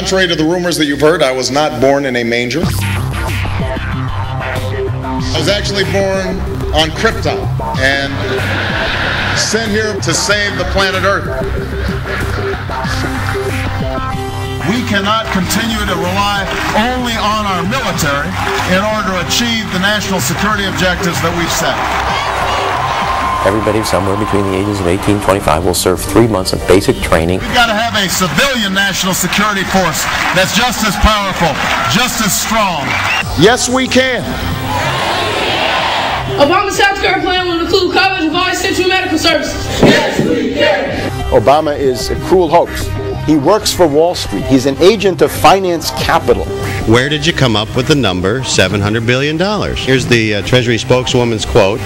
Contrary to the rumors that you've heard, I was not born in a manger. I was actually born on Krypton and sent here to save the planet Earth. We cannot continue to rely only on our military in order to achieve the national security objectives that we've set. Everybody somewhere between the ages of 18 and 25 will serve 3 months of basic training. We've got to have a civilian national security force that's just as powerful, just as strong. Yes, we can. Obama's healthcare plan will include coverage of all essential medical services. Yes, we can. Obama is a cruel hoax. He works for Wall Street. He's an agent of finance capital. Where did you come up with the number $700 billion? Here's the Treasury spokeswoman's quote.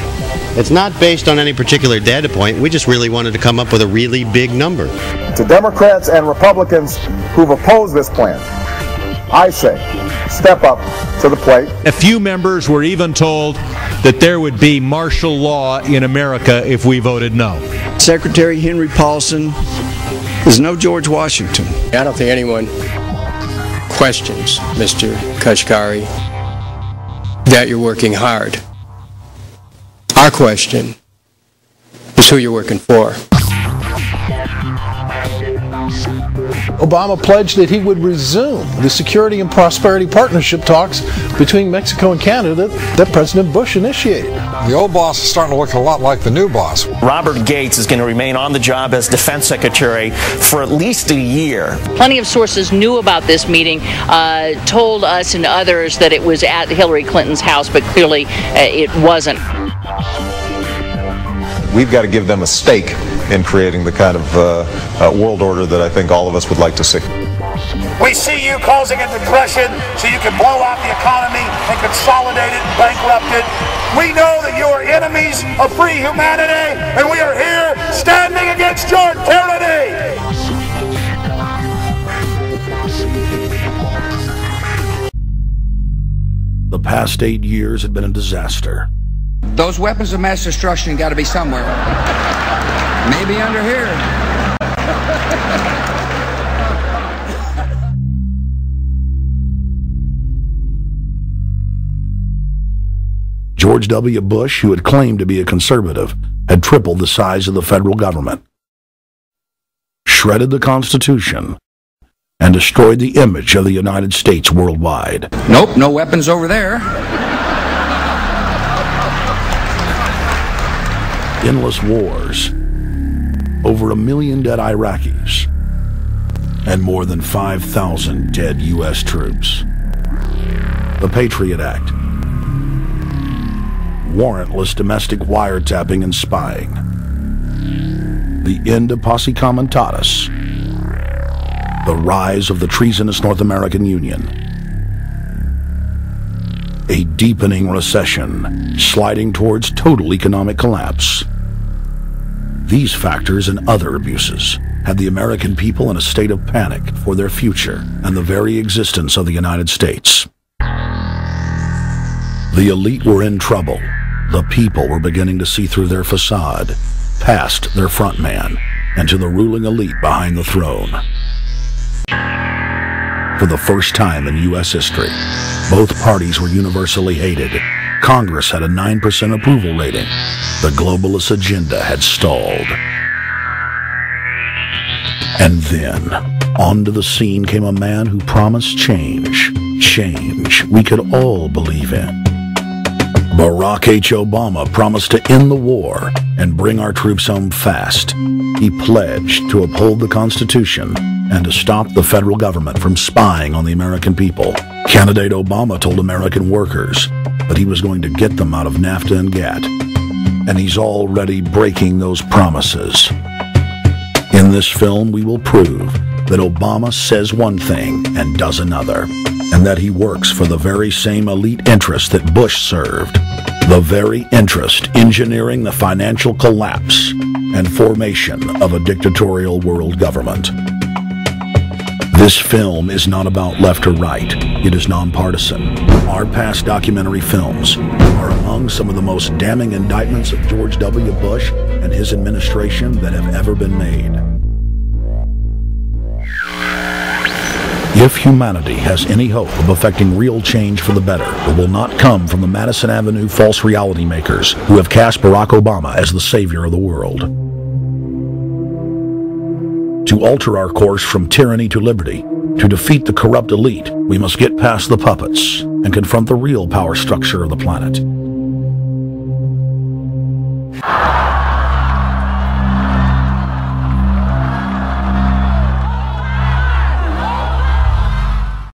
It's not based on any particular data point. We just really wanted to come up with a really big number. To Democrats and Republicans who've opposed this plan, I say, step up to the plate. A few members were even told that there would be martial law in America if we voted no. Secretary Henry Paulson is no George Washington. I don't think anyone questions, Mr. Kashkari, that you're working hard. Our question is who you're working for. Obama pledged that he would resume the Security and Prosperity Partnership talks between Mexico and Canada that President Bush initiated. The old boss is starting to look a lot like the new boss. Robert Gates is going to remain on the job as Defense Secretary for at least a year. Plenty of sources knew about this meeting, told us and others that it was at Hillary Clinton's house, but clearly it wasn't. We've got to give them a stake in creating the kind of world order that I think all of us would like to see. We see you causing a depression so you can blow out the economy and consolidate it and bankrupt it. We know that you are enemies of free humanity, and we are here standing against your tyranny. The past 8 years had been a disaster. Those weapons of mass destruction got to be somewhere. Maybe under here. George W. Bush, who had claimed to be a conservative, had tripled the size of the federal government, shredded the Constitution, and destroyed the image of the United States worldwide. Nope, no weapons over there. Endless wars, over 1 million dead Iraqis, and more than 5,000 dead U.S. troops. The Patriot Act, warrantless domestic wiretapping and spying, the end of Posse Comitatus, the rise of the treasonous North American Union, a deepening recession sliding towards total economic collapse. These factors and other abuses had the American people in a state of panic for their future and the very existence of the United States. The elite were in trouble. The people were beginning to see through their facade, past their front man, and to the ruling elite behind the throne. For the first time in U.S. history, both parties were universally hated. Congress had a 9% approval rating. The globalist agenda had stalled. And then, onto the scene came a man who promised change. Change we could all believe in. Barack H. Obama promised to end the war and bring our troops home fast. He pledged to uphold the Constitution and to stop the federal government from spying on the American people. Candidate Obama told American workers that he was going to get them out of NAFTA and GATT, and he's already breaking those promises. In this film, we will prove that Obama says one thing and does another, and that he works for the very same elite interests that Bush served, the very interest engineering the financial collapse and formation of a dictatorial world government. This film is not about left or right. It is nonpartisan. Our past documentary films are among some of the most damning indictments of George W. Bush and his administration that have ever been made. If humanity has any hope of effecting real change for the better, it will not come from the Madison Avenue false reality makers who have cast Barack Obama as the savior of the world. To alter our course from tyranny to liberty, to defeat the corrupt elite, we must get past the puppets and confront the real power structure of the planet.